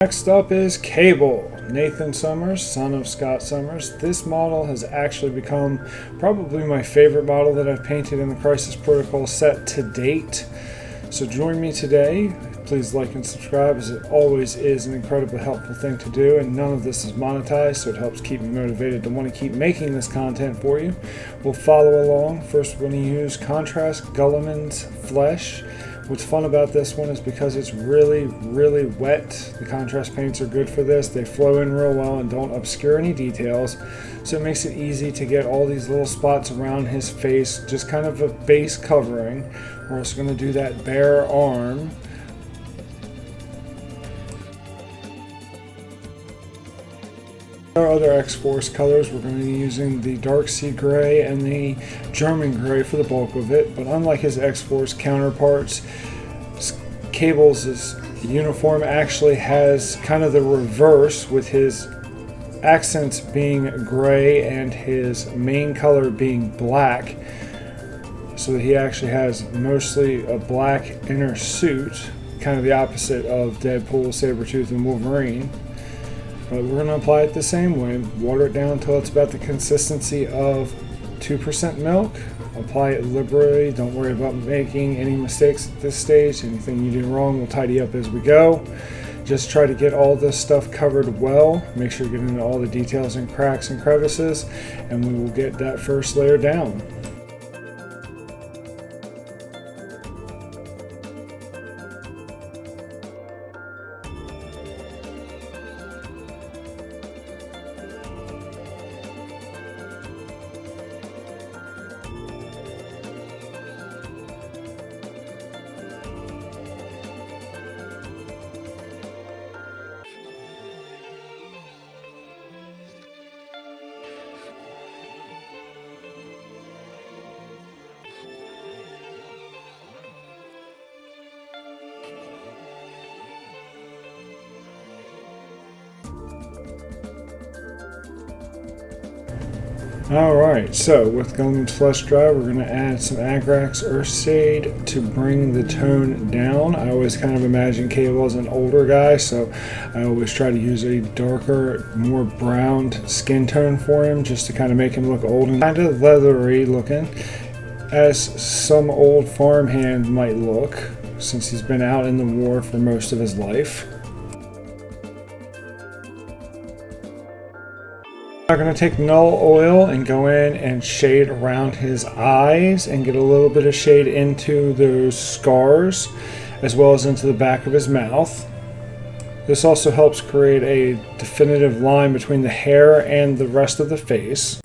Next up is Cable. Nathan Summers, son of Scott Summers. This model has actually become probably my favorite model that I've painted in the Crisis Protocol set to date. So join me today. Please like and subscribe, as it always is an incredibly helpful thing to do, and none of this is monetized, so it helps keep me motivated to want to keep making this content for you. We'll follow along. First, we're going to use Contrast Guilliam's Flesh. What's fun about this one is because it's really wet. The contrast paints are good for this. They flow in real well and don't obscure any details, so it makes it easy to get all these little spots around his face, just kind of a base covering. We're also going to do that bare arm. Our other X-Force colors, we're going to be using the Dark Sea Gray and the German Gray for the bulk of it, but unlike his X-Force counterparts, Cable's uniform actually has kind of the reverse, with his accents being gray and his main color being black, so that he actually has mostly a black inner suit, kind of the opposite of Deadpool, Sabretooth, and Wolverine. But we're going to apply it the same way. Water it down until it's about the consistency of 2% milk. Apply it liberally. Don't worry about making any mistakes at this stage. Anything you do wrong, we'll tidy up as we go. Just try to get all this stuff covered well. Make sure you get into all the details and cracks and crevices, and we will get that first layer down. Alright, so with Guilliam's Flesh dry, we're going to add some Agrax Earthshade to bring the tone down. I always kind of imagine Cable as an older guy, so I always try to use a darker, more browned skin tone for him, just to kind of make him look old and kind of leathery looking, as some old farmhand might look, since he's been out in the war for most of his life. I'm going to take Null Oil and go in and shade around his eyes and get a little bit of shade into those scars, as well as into the back of his mouth. This also helps create a definitive line between the hair and the rest of the face.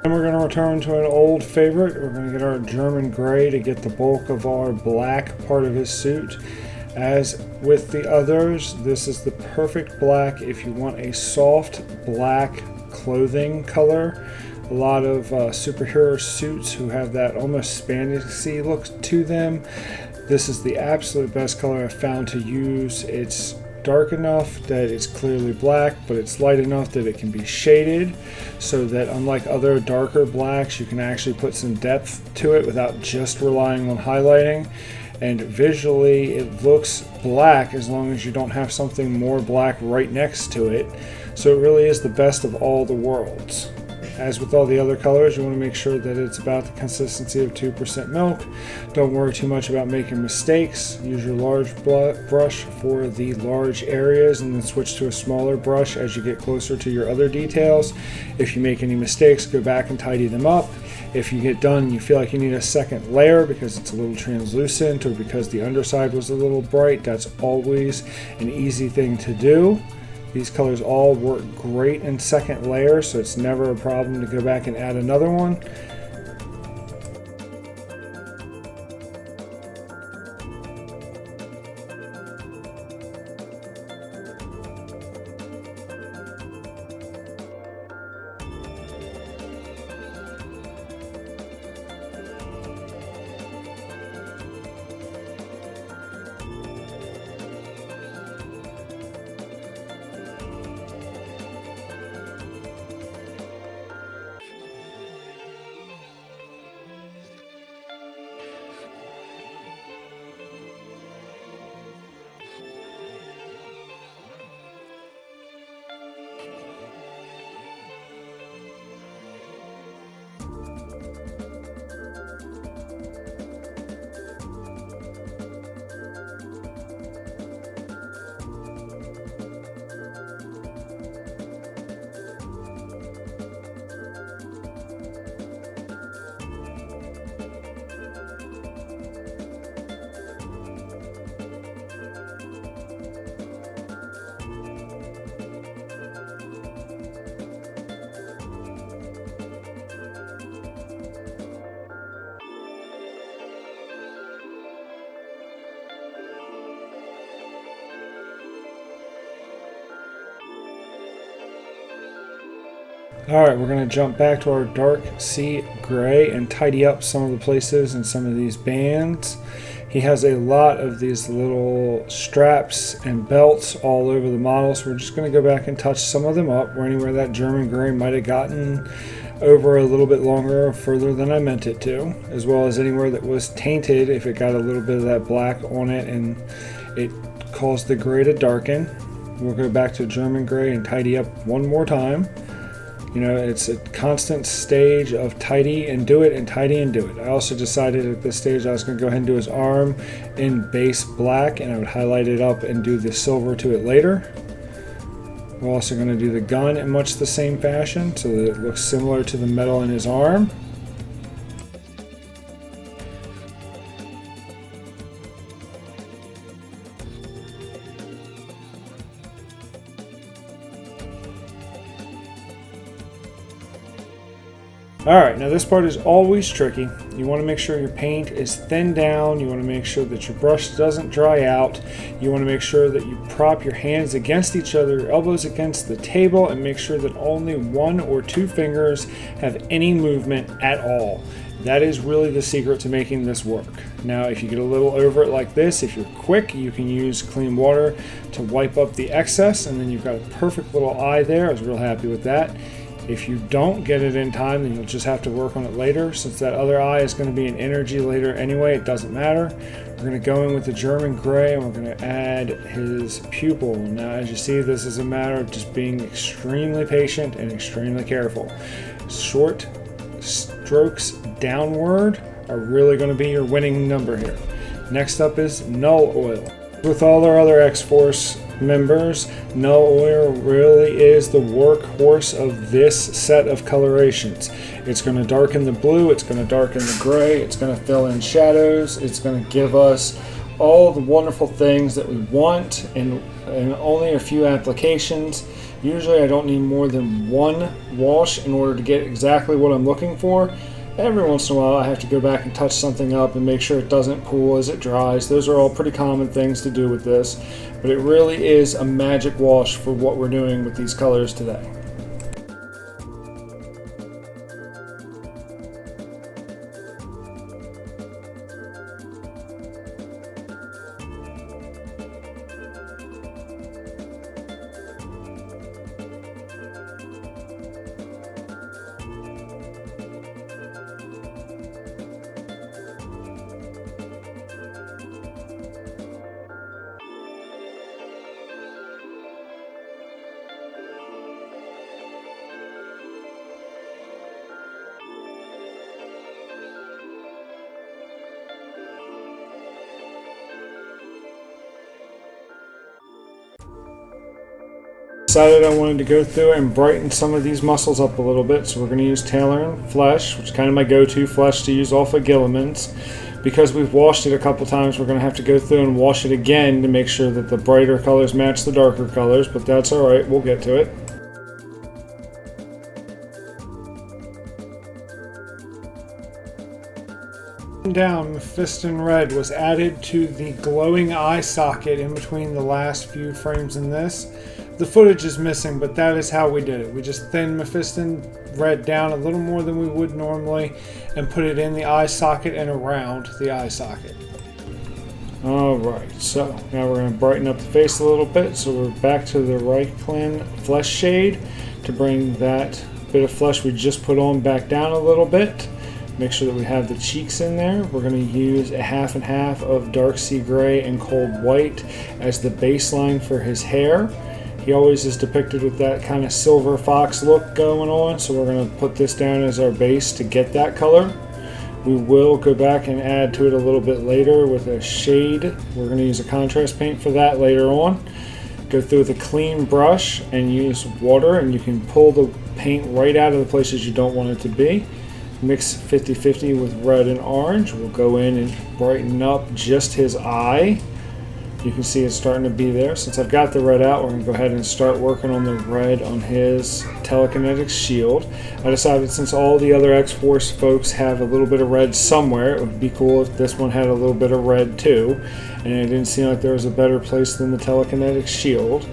And we're going to return to an old favorite. We're going to get our German Gray to get the bulk of our black part of his suit. As with the others, this is the perfect black if you want a soft black clothing color. A lot of superhero suits who have that almost spandexy look to them. This is the absolute best color I've found to use. It's dark enough that it's clearly black, but it's light enough that it can be shaded, so that unlike other darker blacks, you can actually put some depth to it without just relying on highlighting. And visually it looks black as long as you don't have something more black right next to it. So it really is the best of all the worlds. As with all the other colors, you want to make sure that it's about the consistency of 2% milk. Don't worry too much about making mistakes. Use your large brush for the large areas, and then switch to a smaller brush as you get closer to your other details. If you make any mistakes, go back and tidy them up. If you get done and you feel like you need a second layer because it's a little translucent or because the underside was a little bright, that's always an easy thing to do. These colors all work great in second layers, so it's never a problem to go back and add another one. Alright, we're going to jump back to our dark sea gray and tidy up some of the places and some of these bands. He has a lot of these little straps and belts all over the model, so we're just going to go back and touch some of them up, or anywhere that German gray might have gotten over a little bit longer or further than I meant it to, as well as anywhere that was tainted if it got a little bit of that black on it and it caused the gray to darken. We'll go back to German gray and tidy up one more time. You know, it's a constant stage of tidy and do it and tidy and do it. I also decided at this stage I was going to go ahead and do his arm in base black, and I would highlight it up and do the silver to it later. We're also going to do the gun in much the same fashion so that it looks similar to the metal in his arm. Alright, now this part is always tricky. You want to make sure your paint is thinned down. You want to make sure that your brush doesn't dry out. You want to make sure that you prop your hands against each other, your elbows against the table, and make sure that only 1 or 2 fingers have any movement at all. That is really the secret to making this work. Now, if you get a little over it like this, if you're quick, you can use clean water to wipe up the excess, and then you've got a perfect little eye there. I was real happy with that. If you don't get it in time, then you'll just have to work on it later. Since that other eye is going to be in energy later anyway, it doesn't matter. We're going to go in with the German gray and we're going to add his pupil. Now, as you see, this is a matter of just being extremely patient and extremely careful. Short strokes downward are really going to be your winning number here. Next up is Nuln Oil. With all our other X-Force members, Nuln Oil really is the workhorse of this set of colorations. It's going to darken the blue, it's going to darken the gray, it's going to fill in shadows, it's going to give us all the wonderful things that we want in only a few applications. Usually I don't need more than 1 wash in order to get exactly what I'm looking for. Every once in a while I have to go back and touch something up and make sure it doesn't pool as it dries. Those are all pretty common things to do with this, but it really is a magic wash for what we're doing with these colors today. Decided I wanted to go through and brighten some of these muscles up a little bit, so we're going to use TAllarn FLesh, which is kind of my go-to flesh to use off of Guilliam's. Because we've washed it a couple times, we're going to have to go through and wash it again to make sure that the brighter colors match the darker colors, but that's alright, we'll get to it. Down, Mephiston Red was added to the glowing eye socket in between the last few frames in this. The footage is missing, but that is how we did it. We just thinned Mephiston Red down a little more than we would normally and put it in the eye socket and around the eye socket. Alright, so now we're going to brighten up the face a little bit. So we're back to the Reikland Flesh shade to bring that bit of flesh we just put on back down a little bit. Make sure that we have the cheeks in there. We're going to use a half and half of dark sea gray and cold white as the baseline for his hair. He always is depicted with that kind of silver fox look going on, so we're going to put this down as our base to get that color. We will go back and add to it a little bit later with a shade. We're going to use a contrast paint for that later on. Go through with a clean brush and use water, and you can pull the paint right out of the places you don't want it to be. Mix 50-50 with red and orange. We'll go in and brighten up just his eye. You can see it's starting to be there. Since I've got the red out, we're going to go ahead and start working on the red on his telekinetic shield. I decided since all the other X-Force folks have a little bit of red somewhere, it would be cool if this one had a little bit of red too. And it didn't seem like there was a better place than the telekinetic shield.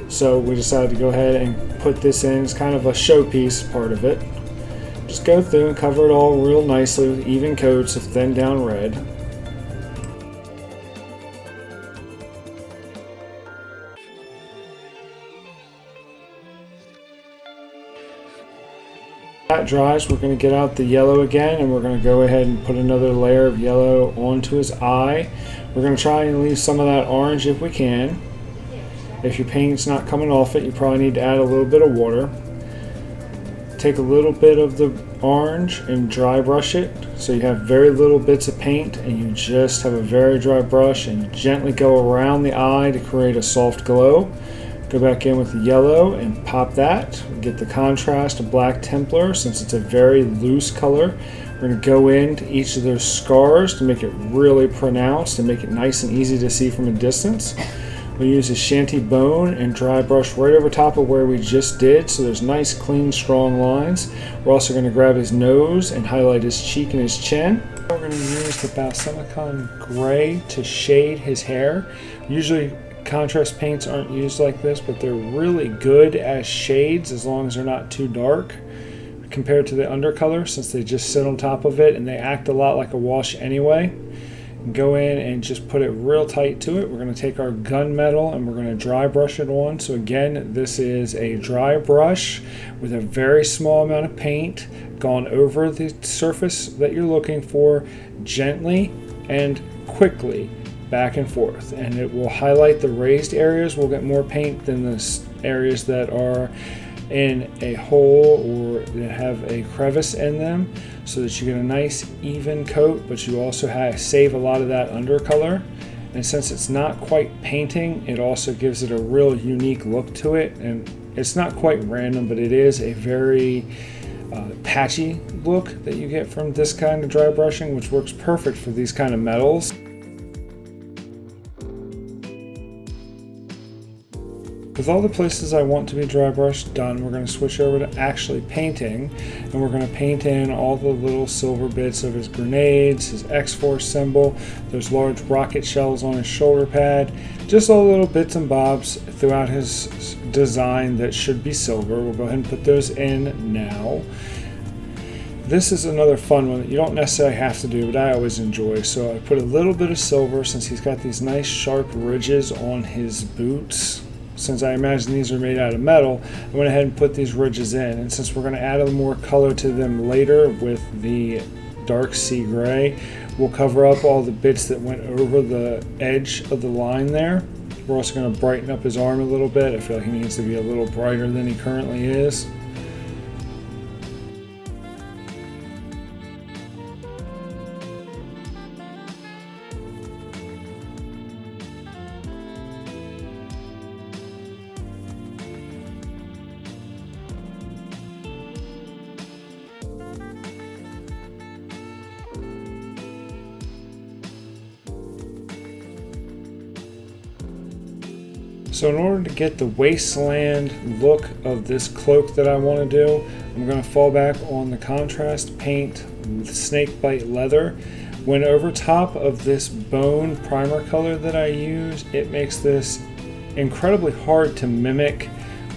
So we decided to go ahead and put this in as kind of a showpiece part of it. Just go through and cover it all real nicely with even coats of thin down red. That dries, we're going to get out the yellow again, and we're going to go ahead and put another layer of yellow onto his eye. We're going to try and leave some of that orange if we can. If your paint's not coming off it, you probably need to add a little bit of water. Take a little bit of the orange and dry brush it, so you have very little bits of paint and you just have a very dry brush, and you gently go around the eye to create a soft glow. Go back in with the yellow and pop that. Get the contrast of Black Templar, since it's a very loose color. We're going to go into each of those scars to make it really pronounced and make it nice and easy to see from a distance. We'll use Ushabti Bone and dry brush right over top of where we just did, so there's nice, clean, strong lines. We're also going to grab his nose and highlight his cheek and his chin. We're going to use the Basilicanum gray to shade his hair. Usually contrast paints aren't used like this, but they're really good as shades as long as they're not too dark compared to the undercolor, since they just sit on top of it and they act a lot like a wash anyway. Go in and just put it real tight to it. We're going to take our gunmetal and we're going to dry brush it on. So again, this is a dry brush with a very small amount of paint gone over the surface that you're looking for, gently and quickly, back and forth, and it will highlight the raised areas. We'll get more paint than the areas that are in a hole or that have a crevice in them, so that you get a nice even coat, but you also save a lot of that undercolor. And since it's not quite painting, it also gives it a real unique look to it, and it's not quite random, but it is a very patchy look that you get from this kind of dry brushing, which works perfect for these kind of metals. With all the places I want to be dry brushed done, we're going to switch over to actually painting, and we're going to paint in all the little silver bits of his grenades, his X-Force symbol, those large rocket shells on his shoulder pad, just all the little bits and bobs throughout his design that should be silver. We'll go ahead and put those in now. This is another fun one that you don't necessarily have to do, but I always enjoy. So I put a little bit of silver, since he's got these nice sharp ridges on his boots. Since I imagine these are made out of metal, I went ahead and put these ridges in. And since we're going to add a little more color to them later with the dark sea gray, we'll cover up all the bits that went over the edge of the line there. We're also going to brighten up his arm a little bit. I feel like he needs to be a little brighter than he currently is. So in order to get the wasteland look of this cloak that I want to do, I'm going to fall back on the contrast paint with snakebite leather. When over top of this bone primer color that I use, it makes this incredibly hard to mimic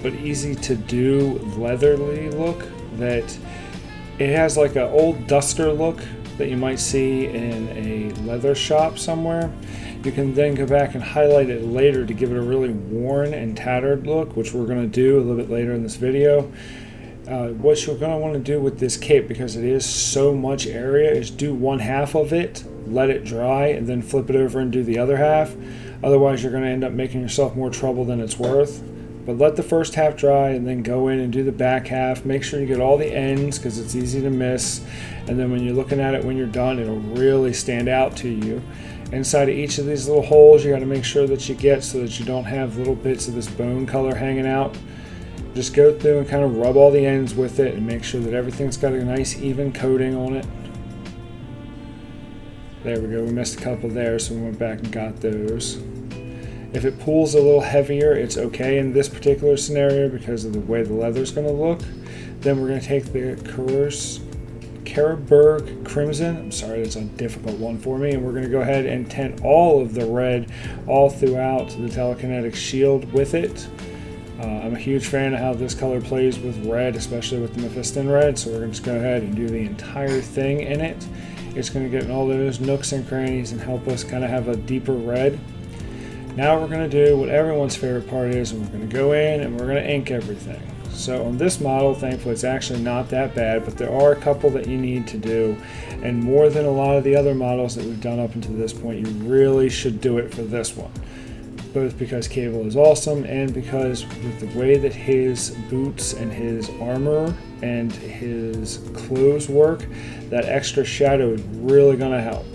but easy to do leathery look. That it has like an old duster look that you might see in a leather shop somewhere. You can then go back and highlight it later to give it a really worn and tattered look, which we're going to do a little bit later in this video. What you're going to want to do with this cape, because it is so much area, is do one half of it, let it dry, and then flip it over and do the other half. Otherwise you're going to end up making yourself more trouble than it's worth. But let the first half dry and then go in and do the back half. Make sure you get all the ends, because it's easy to miss. And then when you're looking at it when you're done, it'll really stand out to you. Inside of each of these little holes, you got to make sure that you get so that you don't have little bits of this bone color hanging out. Just go through and kind of rub all the ends with it and make sure that everything's got a nice even coating on it. There we go, we missed a couple there, so we went back and got those. If it pulls a little heavier, it's okay in this particular scenario because of the way the leather's going to look. Then we're going to take the Carroburg Crimson, I'm sorry, that's a difficult one for me, and we're going to go ahead and tint all of the red all throughout the telekinetic shield with it. I'm a huge fan of how this color plays with red, especially with the Mephiston Red, so we're going to just go ahead and do the entire thing in it. It's going to get in all those nooks and crannies and help us kind of have a deeper red. Now we're going to do what everyone's favorite part is, and we're going to go in and we're going to ink everything. So on this model, thankfully it's actually not that bad, but there are a couple that you need to do, and more than a lot of the other models that we've done up until this point, you really should do it for this one. Both because Cable is awesome and because with the way that his boots and his armor and his clothes work, that extra shadow is really going to help.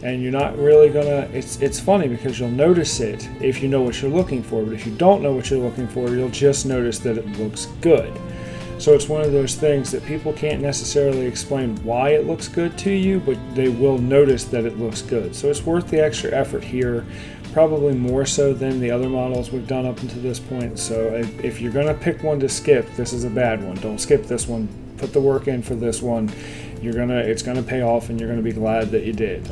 And you're not really going to, it's funny because you'll notice it if you know what you're looking for, but if you don't know what you're looking for, you'll just notice that it looks good. So it's one of those things that people can't necessarily explain why it looks good to you, but they will notice that it looks good. So it's worth the extra effort here. Probably more so than the other models we've done up until this point. So if you're going to pick one to skip, this is a bad one. Don't skip this one. Put the work in for this one. It's going to pay off, and you're going to be glad that you did.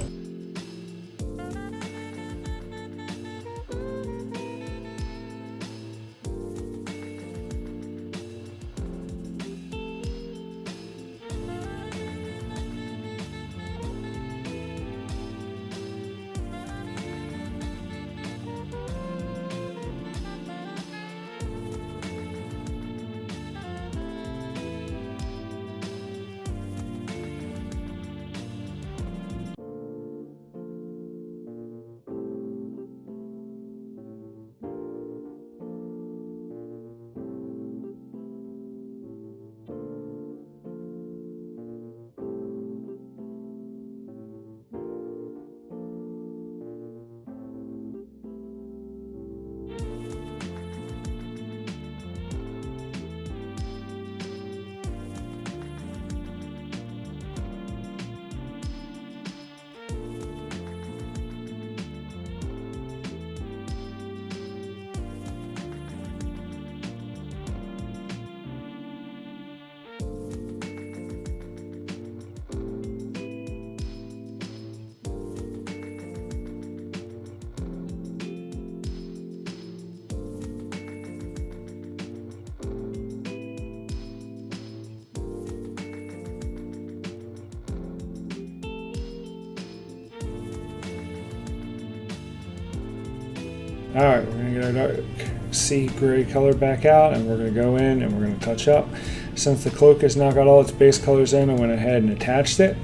Alright, we're going to get our dark sea gray color back out, and we're going to go in and we're going to touch up. Since the cloak has now got all its base colors in, I went ahead and attached it.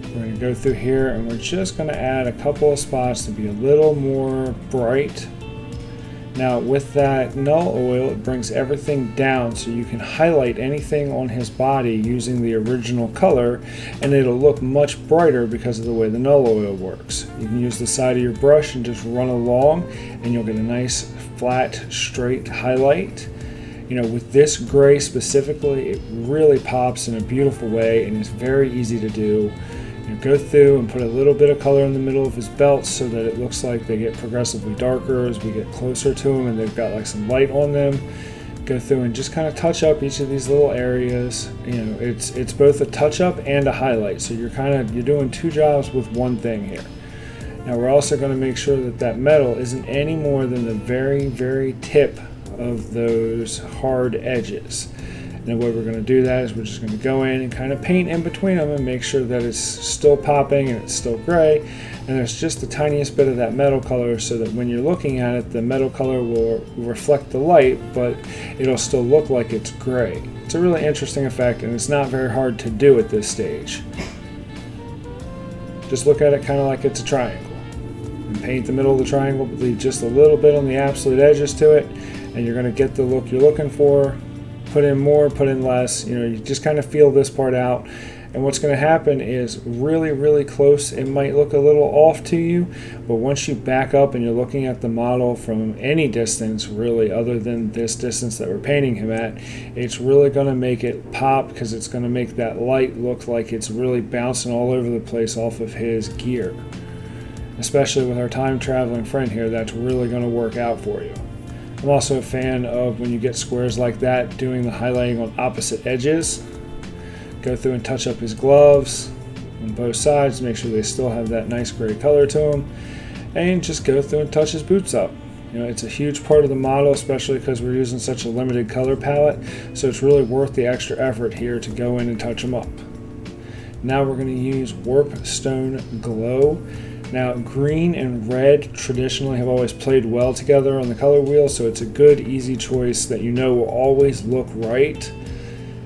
We're going to go through here and we're just going to add a couple of spots to be a little more bright. Now with that null oil, it brings everything down so you can highlight anything on his body using the original color, and it'll look much brighter because of the way the null oil works. You can use the side of your brush and just run along, and you'll get a nice flat straight highlight. You know, with this gray specifically, it really pops in a beautiful way and it's very easy to do. You go through and put a little bit of color in the middle of his belts so that it looks like they get progressively darker as we get closer to him and they've got like some light on them. Go through and just kind of touch up each of these little areas. You know, it's both a touch up and a highlight, so you're doing two jobs with one thing here. Now we're also going to make sure that that metal isn't any more than the very, very tip of those hard edges. And the way we're going to do that is we're just going to go in and kind of paint in between them and make sure that it's still popping and it's still gray, and there's just the tiniest bit of that metal color so that when you're looking at it, the metal color will reflect the light, but it'll still look like it's gray. It's a really interesting effect, and it's not very hard to do at this stage. Just look at it kind of like it's a triangle. And paint the middle of the triangle, but leave just a little bit on the absolute edges to it, and you're going to get the look you're looking for. Put in more, put in less, you know, you just kind of feel this part out. And what's going to happen is really, really close, it might look a little off to you, but once you back up and you're looking at the model from any distance, really, other than this distance that we're painting him at, it's really going to make it pop because it's going to make that light look like it's really bouncing all over the place off of his gear. Especially with our time traveling friend here, that's really going to work out for you. I'm also a fan of when you get squares like that, doing the highlighting on opposite edges. Go through and touch up his gloves on both sides, make sure they still have that nice gray color to them, and just go through and touch his boots up. You know, it's a huge part of the model, especially because we're using such a limited color palette, so it's really worth the extra effort here to go in and touch them up. Now we're going to use Warpstone Glow. Now, green and red traditionally have always played well together on the color wheel, so it's a good, easy choice that you know will always look right.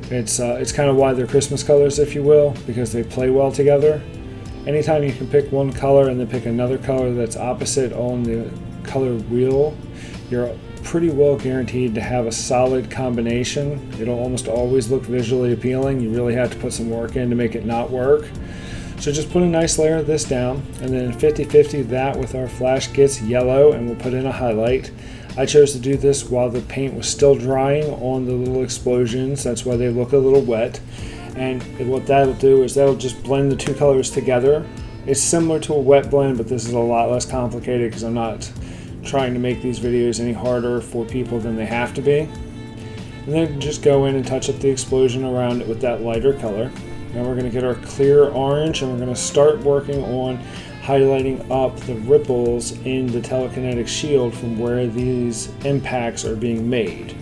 It's kind of why they're Christmas colors, if you will, because they play well together. Anytime you can pick one color and then pick another color that's opposite on the color wheel, you're pretty well guaranteed to have a solid combination. It'll almost always look visually appealing. You really have to put some work in to make it not work. So just put a nice layer of this down, and then 50-50 that with our Flash Gitz Yellow, and we'll put in a highlight. I chose to do this while the paint was still drying on the little explosions. That's why they look a little wet. And what that'll do is that'll just blend the two colors together. It's similar to a wet blend, but this is a lot less complicated because I'm not trying to make these videos any harder for people than they have to be. And then just go in and touch up the explosion around it with that lighter color. Now we're going to get our clear orange, and we're going to start working on highlighting up the ripples in the telekinetic shield from where these impacts are being made.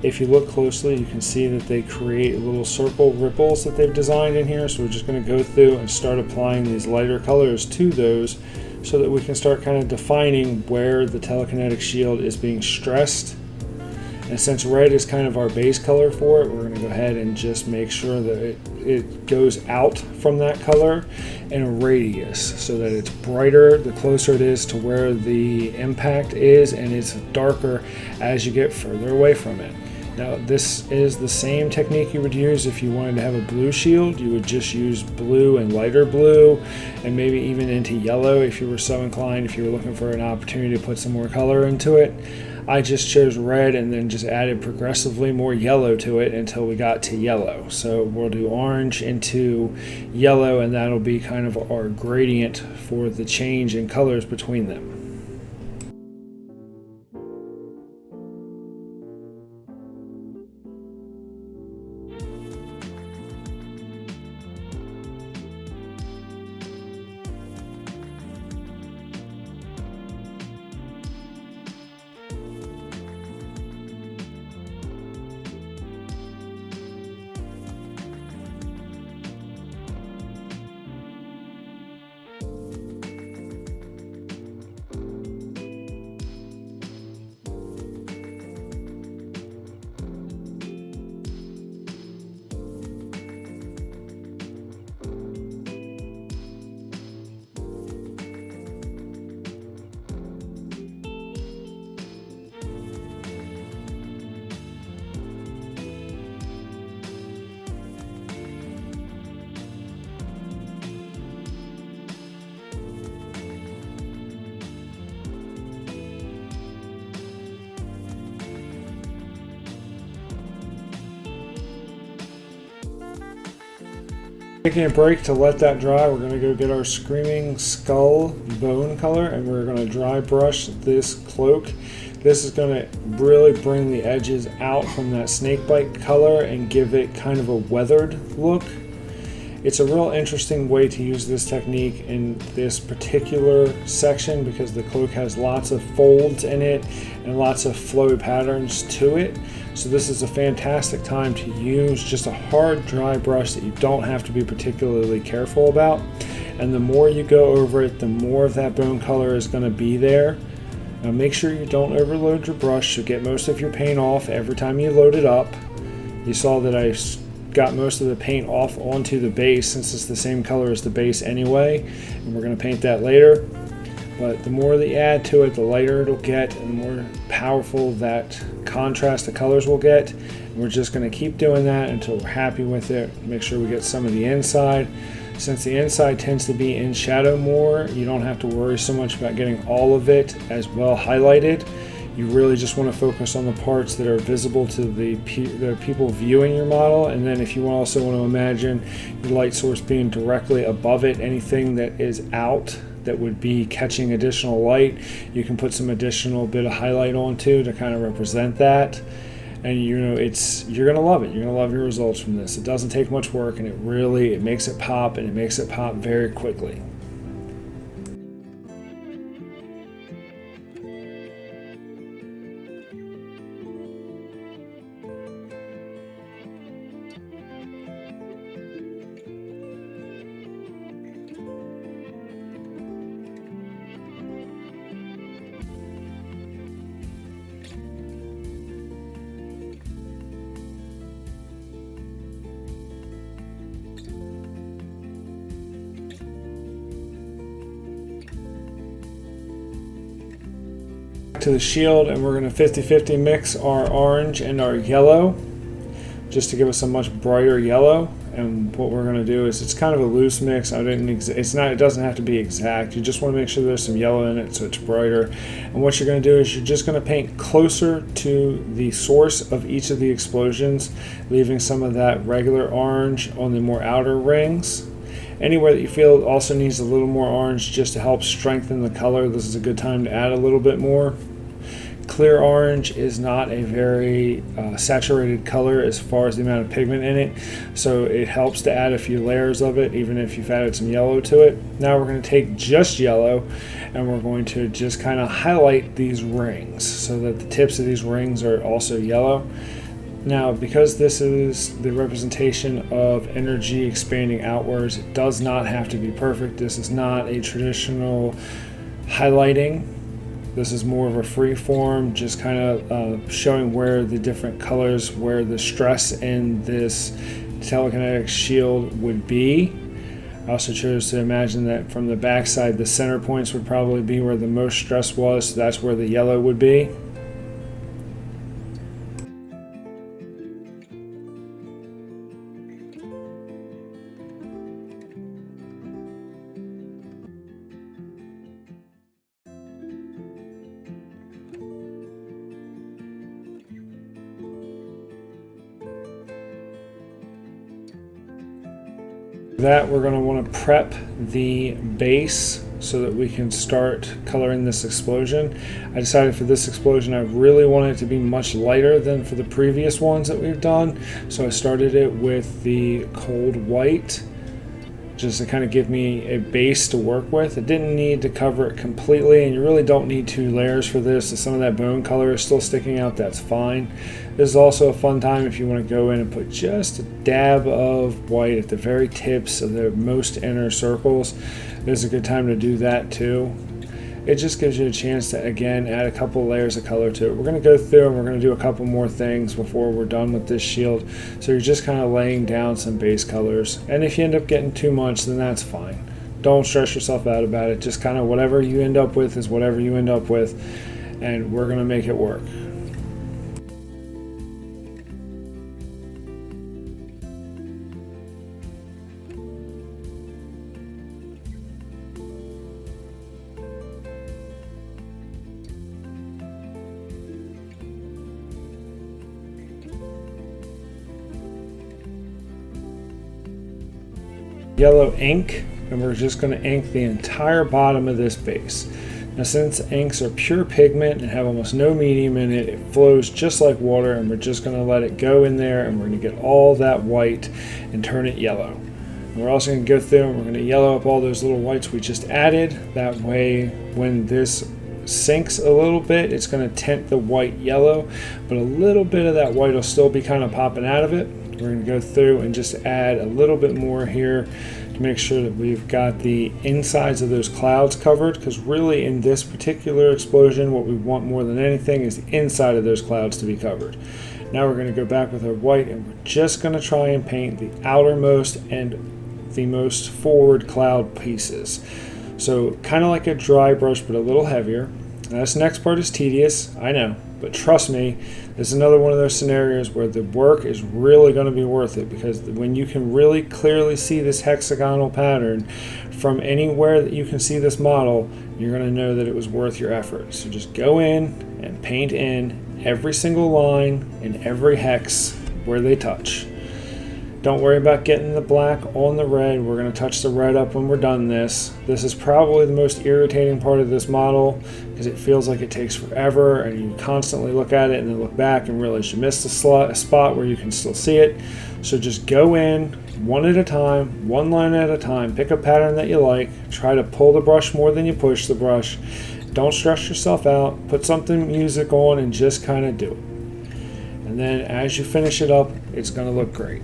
If you look closely, you can see that they create little circle ripples that they've designed in here, so we're just going to go through and start applying these lighter colors to those so that we can start kind of defining where the telekinetic shield is being stressed. And since red is kind of our base color for it, we're going to go ahead and just make sure that it goes out from that color in a radius so that it's brighter the closer it is to where the impact is, and it's darker as you get further away from it. Now, this is the same technique you would use if you wanted to have a blue shield. You would just use blue and lighter blue, and maybe even into yellow if you were so inclined, if you were looking for an opportunity to put some more color into it. I just chose red and then just added progressively more yellow to it until we got to yellow. So we'll do orange into yellow, and that'll be kind of our gradient for the change in colors between them. Taking a break to let that dry, we're going to go get our Screaming Skull bone color, and we're going to dry brush this cloak. This is going to really bring the edges out from that snakebite color and give it kind of a weathered look. It's a real interesting way to use this technique in this particular section because the cloak has lots of folds in it and lots of flow patterns to it. So this is a fantastic time to use just a hard dry brush that you don't have to be particularly careful about. And the more you go over it, the more of that bone color is going to be there. Now make sure you don't overload your brush, so get most of your paint off every time you load it up. You saw that I got most of the paint off onto the base since it's the same color as the base anyway, and we're going to paint that later. But the more that you add to it, the lighter it'll get and the more powerful that contrast the colors will get. And we're just going to keep doing that until we're happy with it. Make sure we get some of the inside. Since the inside tends to be in shadow more, you don't have to worry so much about getting all of it as well highlighted. You really just want to focus on the parts that are visible to the people viewing your model. And then if you also want to imagine your light source being directly above it, anything that is out that would be catching additional light, you can put some additional bit of highlight onto to kind of represent that. And you're gonna love it. You're gonna love your results from this. It doesn't take much work, and it makes it pop, and it makes it pop very quickly. To the shield, and we're going to 50-50 mix our orange and our yellow just to give us a much brighter yellow. And what we're going to do is, it's kind of a loose mix. It doesn't have to be exact. You just want to make sure there's some yellow in it so it's brighter. And what you're going to do is, you're just going to paint closer to the source of each of the explosions, leaving some of that regular orange on the more outer rings. Anywhere that you feel it also needs a little more orange just to help strengthen the color, this is a good time to add a little bit more. Clear orange is not a very saturated color as far as the amount of pigment in it, so it helps to add a few layers of it even if you've added some yellow to it. Now we're going to take just yellow and we're going to just kind of highlight these rings so that the tips of these rings are also yellow. Now, because this is the representation of energy expanding outwards, it does not have to be perfect. This is not a traditional highlighting. This is more of a free form, just kind of showing where the different colors, where the stress in this telekinetic shield would be. I also chose to imagine that from the back side, the center points would probably be where the most stress was, so that's where the yellow would be. That we're going to want to prep the base so that we can start coloring this explosion. I decided for this explosion I really wanted it to be much lighter than for the previous ones that we've done, so I started it with the cold white just to kind of give me a base to work with. It didn't need to cover it completely, and you really don't need 2 layers for this. If some of that bone color is still sticking out, that's fine. This is also a fun time if you want to go in and put just a dab of white at the very tips of the most inner circles. This is a good time to do that too. It just gives you a chance to, again, add a couple layers of color to it. We're going to go through and we're going to do a couple more things before we're done with this shield. So you're just kind of laying down some base colors. And if you end up getting too much, then that's fine. Don't stress yourself out about it. Just kind of whatever you end up with is whatever you end up with. And we're going to make it work. Yellow ink, and we're just going to ink the entire bottom of this base. Now, since inks are pure pigment and have almost no medium in it, it flows just like water, and we're just going to let it go in there, and we're going to get all that white and turn it yellow. And we're also going to go through and we're going to yellow up all those little whites we just added. That way, when this sinks a little bit, it's going to tint the white yellow, but a little bit of that white will still be kind of popping out of it. We're going to go through and just add a little bit more here to make sure that we've got the insides of those clouds covered, because really in this particular explosion what we want more than anything is the inside of those clouds to be covered. Now we're going to go back with our white and we're just going to try and paint the outermost and the most forward cloud pieces. So kind of like a dry brush, but a little heavier. Now, this next part is tedious, I know, but trust me, this is another one of those scenarios where the work is really going to be worth it, because when you can really clearly see this hexagonal pattern from anywhere that you can see this model, you're going to know that it was worth your effort. So just go in and paint in every single line and every hex where they touch. Don't worry about getting the black on the red. We're going to touch the red up when we're done this. This is probably the most irritating part of this model, because it feels like it takes forever and you constantly look at it and then look back and realize you missed a spot where you can still see it. So just go in one at a time, one line at a time, pick a pattern that you like, try to pull the brush more than you push the brush. Don't stress yourself out, put something music on and just kind of do it. And then as you finish it up, it's going to look great.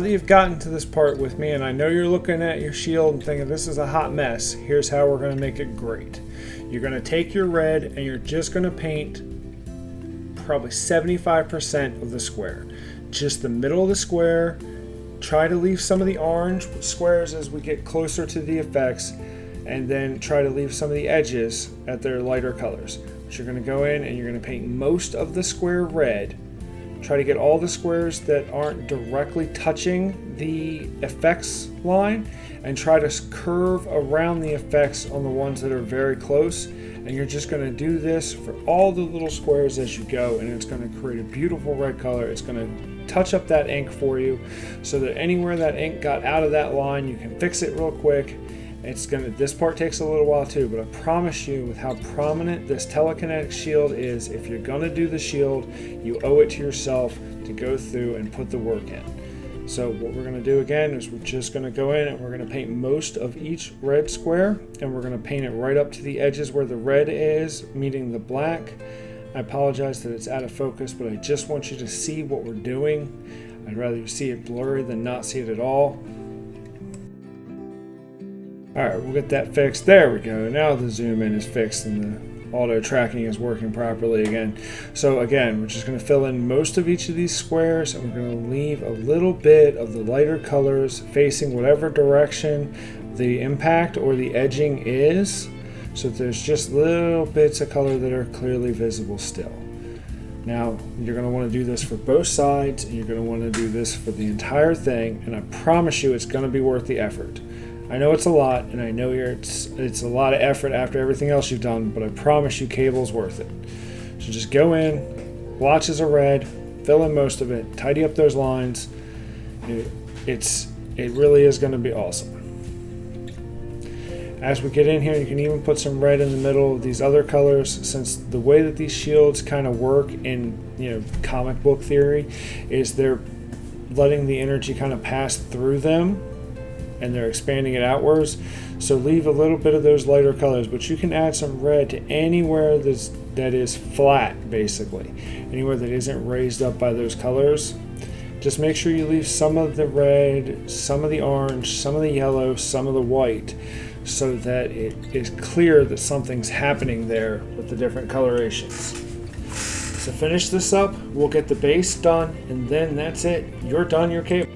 Now that you've gotten to this part with me, and I know you're looking at your shield and thinking this is a hot mess, here's how we're going to make it great. You're going to take your red and you're just going to paint probably 75% of the square. Just the middle of the square. Try to leave some of the orange squares as we get closer to the effects, and then try to leave some of the edges at their lighter colors. But you're going to go in and you're going to paint most of the square red. Try to get all the squares that aren't directly touching the effects line, and try to curve around the effects on the ones that are very close. And you're just going to do this for all the little squares as you go, and it's going to create a beautiful red color. It's going to touch up that ink for you so that anywhere that ink got out of that line, you can fix it real quick. This part takes a little while too, but I promise you, with how prominent this telekinetic shield is, if you're going to do the shield, you owe it to yourself to go through and put the work in. So what we're going to do again is we're just going to go in and we're going to paint most of each red square, and we're going to paint it right up to the edges where the red is meeting the black. I apologize that it's out of focus, but I just want you to see what we're doing. I'd rather you see it blurry than not see it at all. Alright, we'll get that fixed. There we go. Now the zoom in is fixed and the auto tracking is working properly again. So again, we're just going to fill in most of each of these squares, and we're going to leave a little bit of the lighter colors facing whatever direction the impact or the edging is, so that there's just little bits of color that are clearly visible still. Now, you're going to want to do this for both sides, and you're going to want to do this for the entire thing, and I promise you it's going to be worth the effort. I know it's a lot, and I know it's a lot of effort after everything else you've done, but I promise you cable's worth it. So just go in, blotches are red, fill in most of it, tidy up those lines. It really is going to be awesome. As we get in here, you can even put some red in the middle of these other colors, since the way that these shields kind of work in comic book theory is they're letting the energy kind of pass through them, and they're expanding it outwards. So leave a little bit of those lighter colors, but you can add some red to anywhere that is flat, basically. Anywhere that isn't raised up by those colors. Just make sure you leave some of the red, some of the orange, some of the yellow, some of the white, so that it is clear that something's happening there with the different colorations. So finish this up, we'll get the base done, and then that's it. You're done your cable.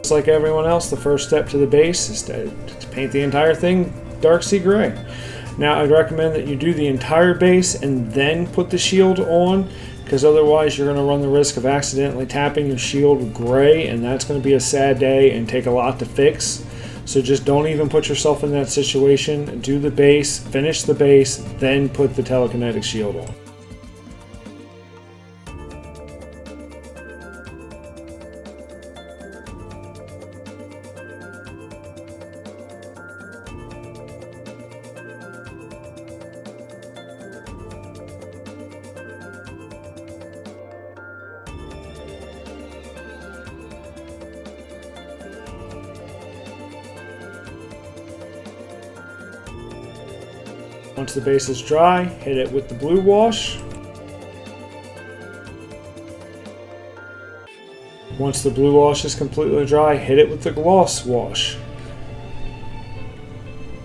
Just like everyone else, the first step to the base is to paint the entire thing dark sea gray. Now I'd recommend that you do the entire base and then put the shield on, because otherwise you're going to run the risk of accidentally tapping your shield gray, and that's going to be a sad day and take a lot to fix. So just don't even put yourself in that situation. Do the base, finish the base, then put the telekinetic shield on. Once the base is dry, hit it with the blue wash. Once the blue wash is completely dry, hit it with the gloss wash.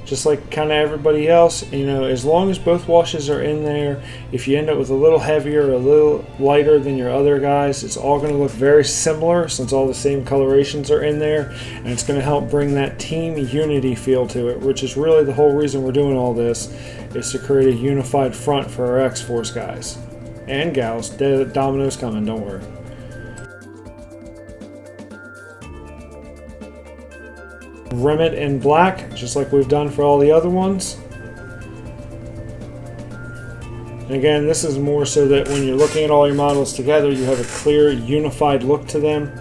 Just like kind of everybody else, you know, as long as both washes are in there, if you end up with a little heavier or a little lighter than your other guys, it's all going to look very similar since all the same colorations are in there, and it's going to help bring that team unity feel to it, which is really the whole reason we're doing all this, is to create a unified front for our X-Force guys. And gals. Domino's coming, don't worry. Rim it in black, just like we've done for all the other ones. And again, this is more so that when you're looking at all your models together, you have a clear, unified look to them.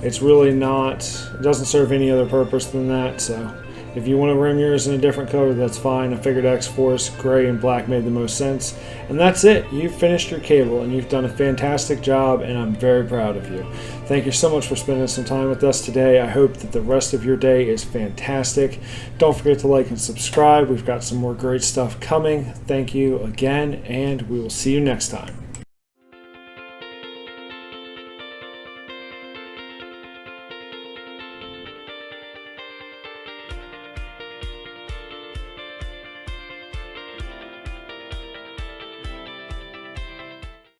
It's really not, it doesn't serve any other purpose than that, so if you want to rim yours in a different color, that's fine. I figured X-Force, gray and black made the most sense. And that's it. You've finished your cable, and you've done a fantastic job, and I'm very proud of you. Thank you so much for spending some time with us today. I hope that the rest of your day is fantastic. Don't forget to like and subscribe. We've got some more great stuff coming. Thank you again, and we will see you next time.